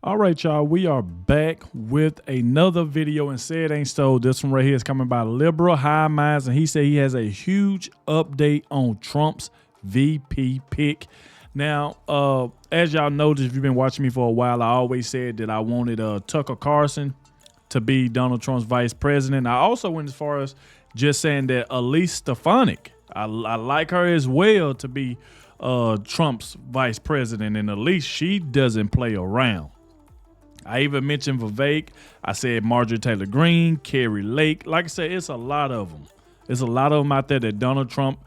All right, y'all, we are back with another video, and say it ain't so. This one right here is coming by Liberal High Minds, and he said he has a huge update on Trump's VP pick. Now, as y'all noticed, if you've been watching me for a while, I always said that I wanted Tucker Carlson to be Donald Trump's vice president. I also went as far as just saying that Elise Stefanik, I like her as well to be Trump's vice president, and Elise, she doesn't play around. I even mentioned Vivek. I said Marjorie Taylor Greene, Carrie Lake. Like I said, it's a lot of them. There's a lot of them out there that Donald Trump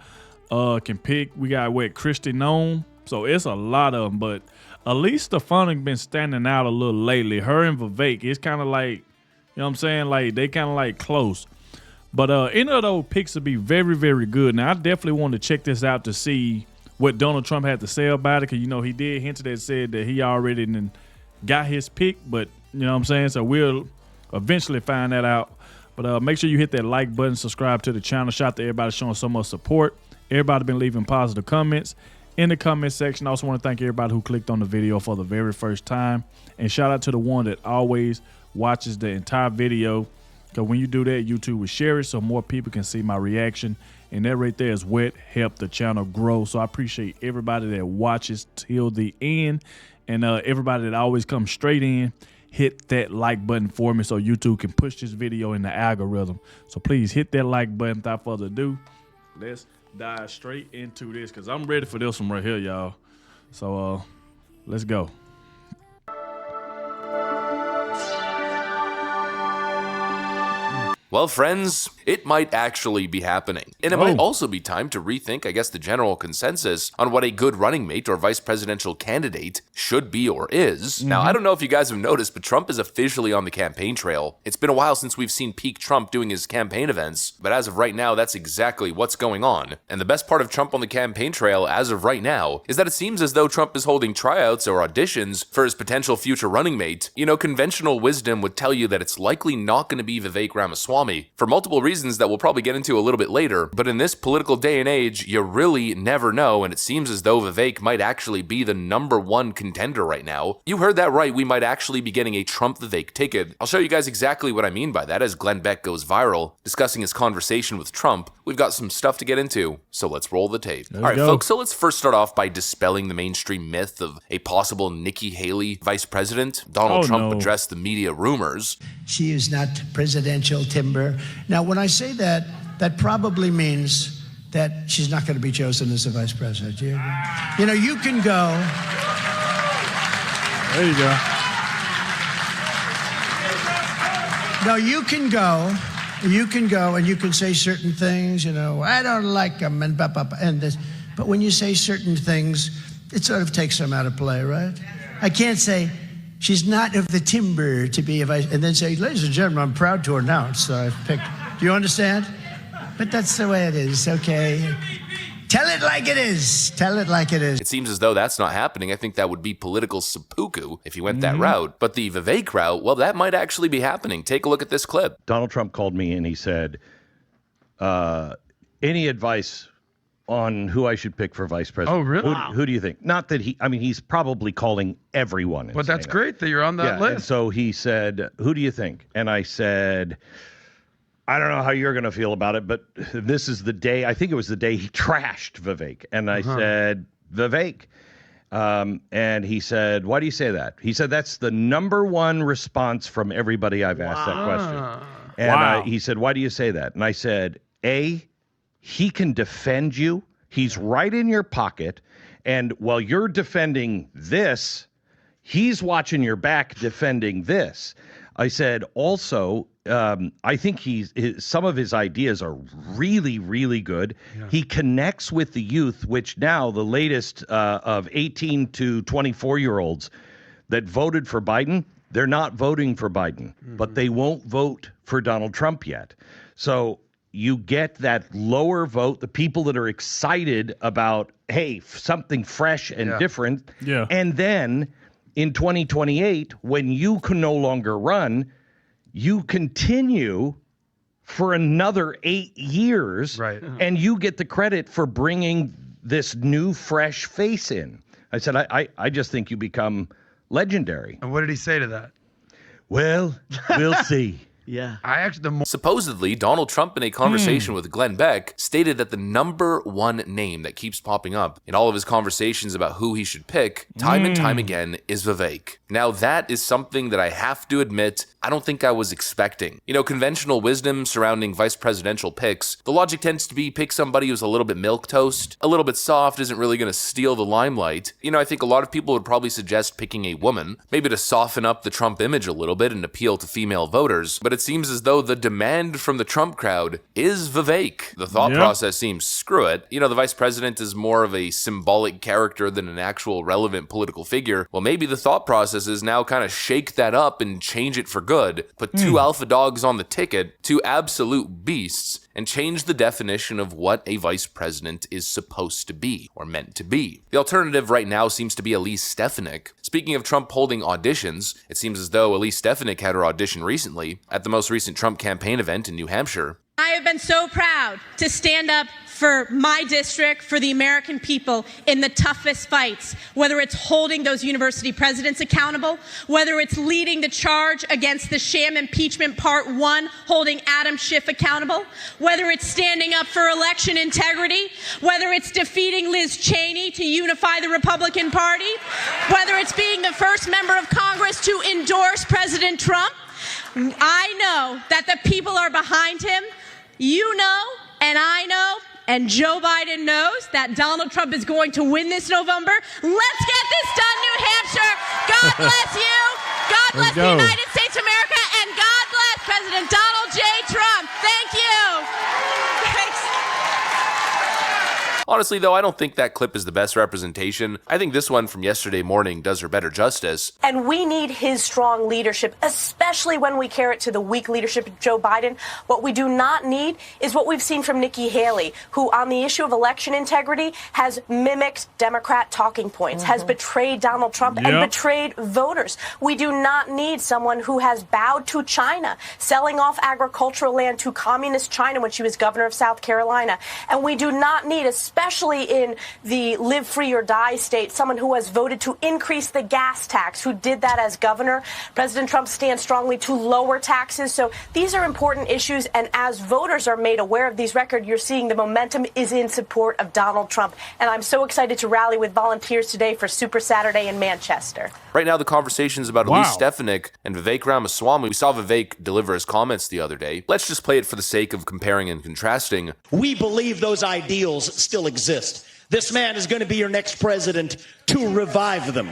can pick. We got Kristi Noem. So it's a lot of them. But Elise Stefanik been standing out a little lately. Her and Vivek, it's kind of like, you know what I'm saying? Like they kind of like close. But any of those picks would be very, very good. Now, I definitely want to check this out to see what Donald Trump had to say about it. Because, you know, he did hint that said that he already got his pick, but you know what I'm saying? So we'll eventually find that out. But make sure you hit that like button, subscribe to the channel. Shout out to everybody showing so much support. Everybody been leaving positive comments in the comment section. I also want to thank everybody who clicked on the video for the very first time. And shout out to the one that always watches the entire video. Because when you do that, YouTube will share it so more people can see my reaction. And that right there is what helped the channel grow. So I appreciate everybody that watches till the end. And everybody that always comes straight in, hit that like button for me so YouTube can push this video in the algorithm. So please hit that like button. Without further ado, let's dive straight into this because I'm ready for this one right here, y'all. So let's go. Well, friends, it might actually be happening. And it might also be time to rethink, I guess, the general consensus on what a good running mate or vice presidential candidate should be or is. Now, I don't know if you guys have noticed, but Trump is officially on the campaign trail. It's been a while since we've seen peak Trump doing his campaign events, but as of right now, that's exactly what's going on. And the best part of Trump on the campaign trail as of right now is that it seems as though Trump is holding tryouts or auditions for his potential future running mate. You know, conventional wisdom would tell you that it's likely not going to be Vivek Ramaswamy, for multiple reasons that we'll probably get into a little bit later, but in this political day and age, you really never know, and it seems as though Vivek might actually be the #1 contender right now. You heard that right, we might actually be getting a Trump-Vivek ticket. I'll show you guys exactly what I mean by that as Glenn Beck goes viral, discussing his conversation with Trump. We've got some stuff to get into, so let's roll the tape. All right, folks, so let's first start off by dispelling the mainstream myth of a possible Nikki Haley vice president. Donald Trump addressed the media rumors. She is not presidential timber. Now, when I say that, that probably means that she's not going to be chosen as the vice president. You know, you can go. There you go. No, you can go. You can go and you can say certain things, you know, I don't like them and blah, blah, blah, and this. But when you say certain things, it sort of takes them out of play, right? I can't say she's not of the timber to be a vice, and then say, ladies and gentlemen, I'm proud to announce that I've picked. Do you understand? But that's the way it is, okay? Tell it like it is. Tell it like it is. It seems as though that's not happening. I think that would be political seppuku if you went that route. But the Vivek route, well, that might actually be happening. Take a look at this clip. Donald Trump called me and he said, any advice on who I should pick for vice president? Oh, really? Who do you think? Not that he's probably calling everyone. But that's great that you're on that list. And so he said, who do you think? And I said, I don't know how you're going to feel about it, but this is the day, I think it was the day he trashed Vivek. And I said, Vivek. And he said, why do you say that? He said, that's the #1 response from everybody I've asked that question. And he said, why do you say that? And I said, A, he can defend you. He's right in your pocket. And while you're defending this, he's watching your back defending this. I said, also, I think some of his ideas are really, really good. Yeah. He connects with the youth, which now the latest of 18 to 24-year-olds that voted for Biden, they're not voting for Biden, but they won't vote for Donald Trump yet. So you get that lower vote, the people that are excited about, hey, something fresh and different. Yeah. And then in 2028, when you can no longer run, you continue for another 8 years, right? And you get the credit for bringing this new, fresh face in. I said, I just think you become legendary. And what did he say to that? Well, we'll see. Yeah. Supposedly, Donald Trump, in a conversation with Glenn Beck, stated that the number one name that keeps popping up in all of his conversations about who he should pick, time and time again, is Vivek. Now, that is something that I have to admit, I don't think I was expecting. You know, conventional wisdom surrounding vice presidential picks, the logic tends to be pick somebody who's a little bit milquetoast, a little bit soft, isn't really going to steal the limelight. You know, I think a lot of people would probably suggest picking a woman, maybe to soften up the Trump image a little bit and appeal to female voters, but it seems as though the demand from the Trump crowd is Vivek. The thought process seems, screw it. You know, the vice president is more of a symbolic character than an actual relevant political figure. Well, maybe the thought process is now kind of shake that up and change it for good. Put two alpha dogs on the ticket, two absolute beasts, and change the definition of what a vice president is supposed to be or meant to be. The alternative right now seems to be Elise Stefanik. Speaking of Trump holding auditions, it seems as though Elise Stefanik had her audition recently at the most recent Trump campaign event in New Hampshire. I have been so proud to stand up for my district, for the American people in the toughest fights, whether it's holding those university presidents accountable, whether it's leading the charge against the sham impeachment part 1, holding Adam Schiff accountable, whether it's standing up for election integrity, whether it's defeating Liz Cheney to unify the Republican Party, whether it's being the first member of Congress to endorse President Trump. I know that the people are behind him. You know, and I know, and Joe Biden knows that Donald Trump is going to win this November. Let's get this done, New Hampshire. God bless you. God bless the United States of America. And God bless President Donald J. Trump. Thank you. Thanks. Honestly, though, I don't think that clip is the best representation. I think this one from yesterday morning does her better justice. And we need his strong leadership, especially when we compare it to the weak leadership of Joe Biden. What we do not need is what we've seen from Nikki Haley, who on the issue of election integrity has mimicked Democrat talking points, has betrayed Donald Trump and betrayed voters. We do not need someone who has bowed to China, selling off agricultural land to communist China when she was governor of South Carolina. And we do not need, especially in the live free or die state, someone who has voted to increase the gas tax, who did that as governor. President Trump stands strongly to lower taxes. So these are important issues. And as voters are made aware of these records, you're seeing the momentum is in support of Donald Trump. And I'm so excited to rally with volunteers today for Super Saturday in Manchester. Right now, the conversation's about Elise Stefanik and Vivek Ramaswamy. We saw Vivek deliver his comments the other day. Let's just play it for the sake of comparing and contrasting. We believe those ideals still exist. This man is going to be your next president to revive them.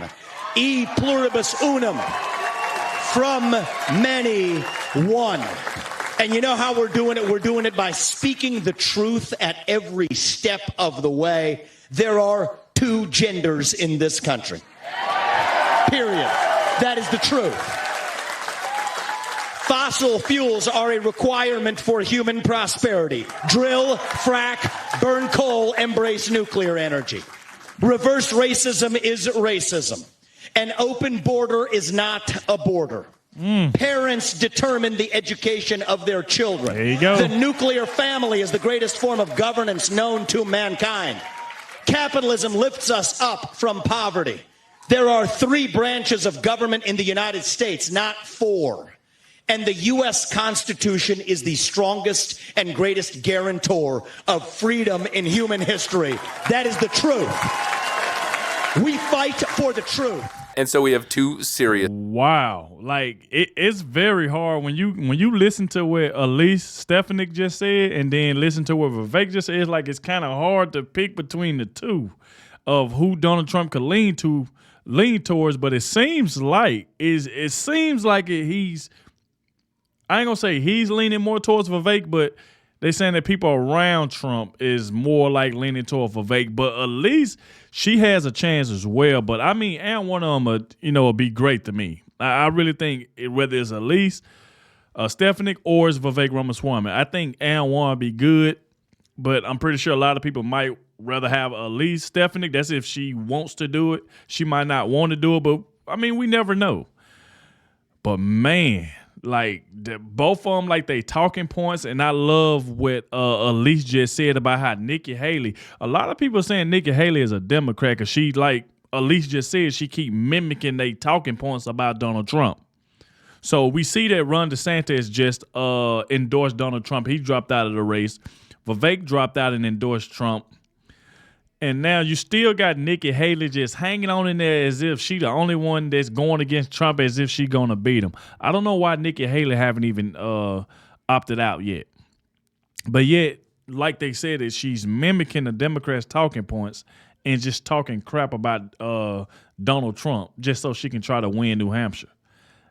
E pluribus unum. From many, one. And you know how we're doing it? We're doing it by speaking the truth at every step of the way. There are two genders in this country. Period. That is the truth. Fossil fuels are a requirement for human prosperity. Drill, frack, burn coal, embrace nuclear energy. Reverse racism is racism. An open border is not a border. Parents determine the education of their children. There you go. The nuclear family is the greatest form of governance known to mankind. Capitalism lifts us up from poverty. There are 3 branches of government in the United States, not 4. And the U.S. Constitution is the strongest and greatest guarantor of freedom in human history. That is the truth. We fight for the truth. And so we have two serious. Wow. Like, it's very hard when you listen to what Elise Stefanik just said and then listen to what Vivek just said. It's like it's kind of hard to pick between the two of who Donald Trump could lean towards. But it seems like he's, I ain't gonna say he's leaning more towards Vivek, but they're saying that people around Trump is more like leaning toward Vivek. But at least she has a chance as well. But I mean, and one of them, will be great to me. I really think whether it's Elise, Stefanik, or it's Vivek Ramaswamy, I think Ann one be good. But I'm pretty sure a lot of people might rather have Elise Stefanik. That's if she wants to do it. She might not want to do it, but I mean, we never know. But man, like both of them, like they talking points, and I love what Elise just said about how Nikki Haley. A lot of people are saying Nikki Haley is a Democrat because she like Elise just said, she keep mimicking their talking points about Donald Trump. So we see that Ron DeSantis just endorsed Donald Trump. He dropped out of the race. Vivek dropped out and endorsed Trump. And now you still got Nikki Haley just hanging on in there as if she the only one that's going against Trump, as if she gonna beat him. I don't know why Nikki Haley haven't even opted out yet. But yet, like they said, is she's mimicking the Democrats' talking points and just talking crap about Donald Trump just so she can try to win New Hampshire.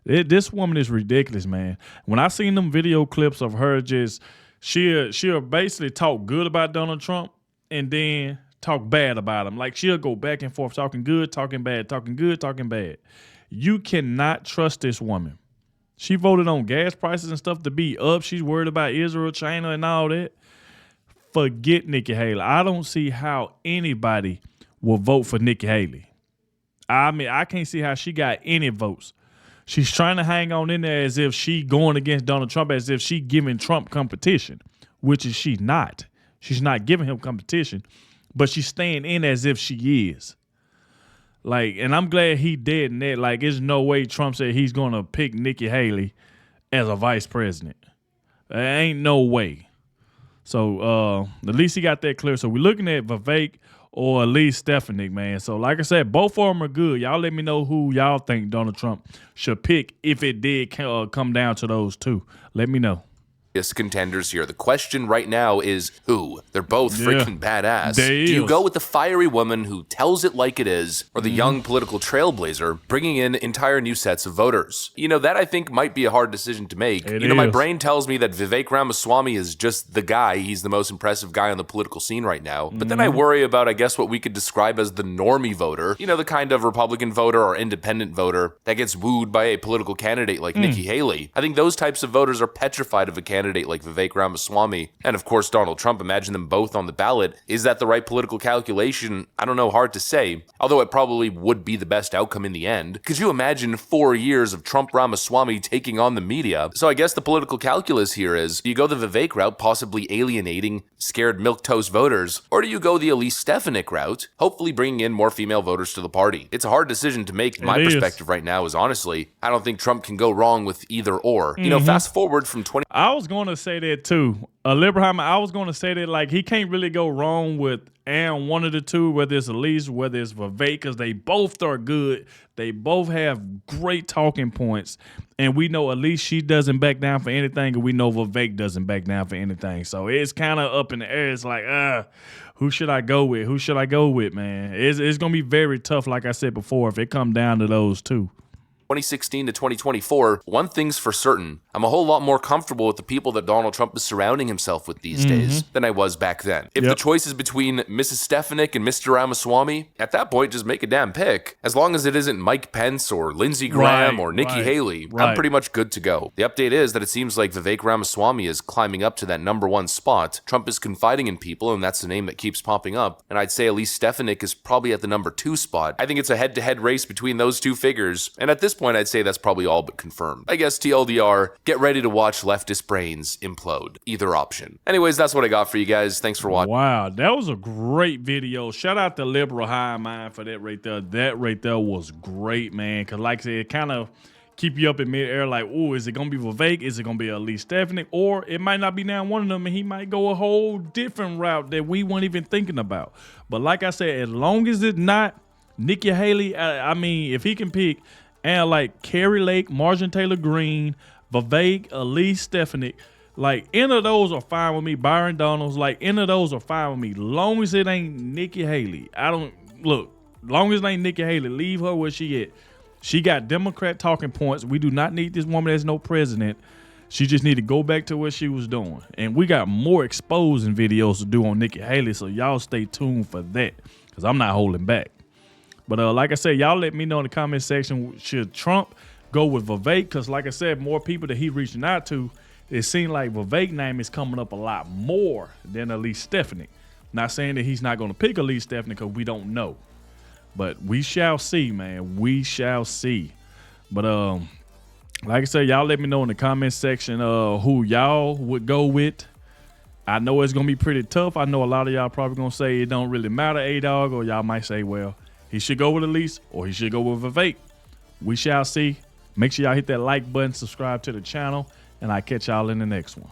This woman is ridiculous, man. When I seen them video clips of her just, she'll basically talk good about Donald Trump and then talk bad about him. Like she'll go back and forth, talking good, talking bad, talking good, talking bad. You cannot trust this woman. She voted on gas prices and stuff to be up. She's worried about Israel, China, and all that. Forget Nikki Haley. I don't see how anybody will vote for Nikki Haley. I mean, I can't see how she got any votes. She's trying to hang on in there as if she going against Donald Trump, as if she giving Trump competition, which is she's not. She's not giving him competition, but she's staying in as if she is. Like, and I'm glad he did that. Like, there's no way Trump said he's going to pick Nikki Haley as a vice president. There ain't no way. So at least he got that clear. So we're looking at Vivek or Elise Stefanik, man. So like I said, both of them are good. Y'all let me know who y'all think Donald Trump should pick if it did come down to those two. Let me know. Contenders here. The question right now is who? They're both freaking badass. Do They you is. go with the fiery woman who tells it like it is, or the young political trailblazer bringing in entire new sets of voters? You know, that I think might be a hard decision to make. My is. brain tells me that Vivek Ramaswamy is just the guy. He's the most impressive guy on the political scene right now. But then I worry about, I guess, what we could describe as the normie voter. You know, the kind of Republican voter or independent voter that gets wooed by a political candidate like Nikki Haley. I think those types of voters are petrified of a candidate like Vivek Ramaswamy and, of course, Donald Trump. Imagine them both on the ballot. Is that the right political calculation? I don't know, hard to say, although it probably would be the best outcome in the end. Could you imagine 4 years of Trump Ramaswamy taking on the media? So I guess the political calculus here is, do you go the Vivek route, possibly alienating scared milquetoast voters, or do you go the Elise Stefanik route, hopefully bringing in more female voters to the party? It's a hard decision to make. My perspective right now is, honestly, I don't think Trump can go wrong with either or. You know, fast forward from 20... I was going to say that too. Libraheimer, I was going to say that, like, he can't really go wrong with one of the two, whether it's Elise, whether it's Vivek, because they both are good. They both have great talking points. And we know Elise, she doesn't back down for anything, and we know Vivek doesn't back down for anything. So it's kind of up in the air. It's like, who should I go with? Who should I go with, man? It's going to be very tough, like I said before, if it comes down to those two. 2016 to 2024, one thing's for certain, I'm a whole lot more comfortable with the people that Donald Trump is surrounding himself with these days than I was back then. If the choice is between Mrs. Stefanik and Mr. Ramaswamy, at that point, just make a damn pick. As long as it isn't Mike Pence or Lindsey Graham or Nikki Haley, I'm pretty much good to go. The update is that it seems like Vivek Ramaswamy is climbing up to that #1 spot. Trump is confiding in people, and that's the name that keeps popping up. And I'd say Elise Stefanik is probably at the #2 spot. I think it's a head-to-head race between those two figures, and at this point, I'd say that's probably all but confirmed. I guess TLDR, get ready to watch leftist brains implode. Either option. Anyways, that's what I got for you guys. Thanks for watching. Wow, that was a great video. Shout out to Liberal High Mind for that right there. That right there was great, man. Because like I said, it kind of keep you up in midair like, oh, is it going to be Vivek? Is it going to be Elise Stefanik? Or it might not be now one of them, and he might go a whole different route that we weren't even thinking about. But like I said, as long as it's not Nikki Haley, I mean, if he can pick... And like Carrie Lake, Marjorie Taylor Greene, Vivek, Elise Stefanik, like any of those are fine with me. Byron Donalds, like any of those are fine with me. Long as it ain't Nikki Haley. Long as it ain't Nikki Haley, leave her where she at. She got Democrat talking points. We do not need this woman as no president. She just need to go back to what she was doing. And we got more exposing videos to do on Nikki Haley, so y'all stay tuned for that because I'm not holding back. But like I said, y'all let me know in the comment section, should Trump go with Vivek? Because like I said, more people that he reaching out to, it seems like Vivek's name is coming up a lot more than Elise Stefanik. Not saying that he's not going to pick Elise Stefanik because we don't know. But we shall see, man. We shall see. But like I said, y'all let me know in the comment section who y'all would go with. I know it's going to be pretty tough. I know a lot of y'all probably going to say it don't really matter, Adogg, or y'all might say, well, He should go with Elise or he should go with Vivek. We shall see. Make sure y'all hit that like button, subscribe to the channel, and I'll catch y'all in the next one.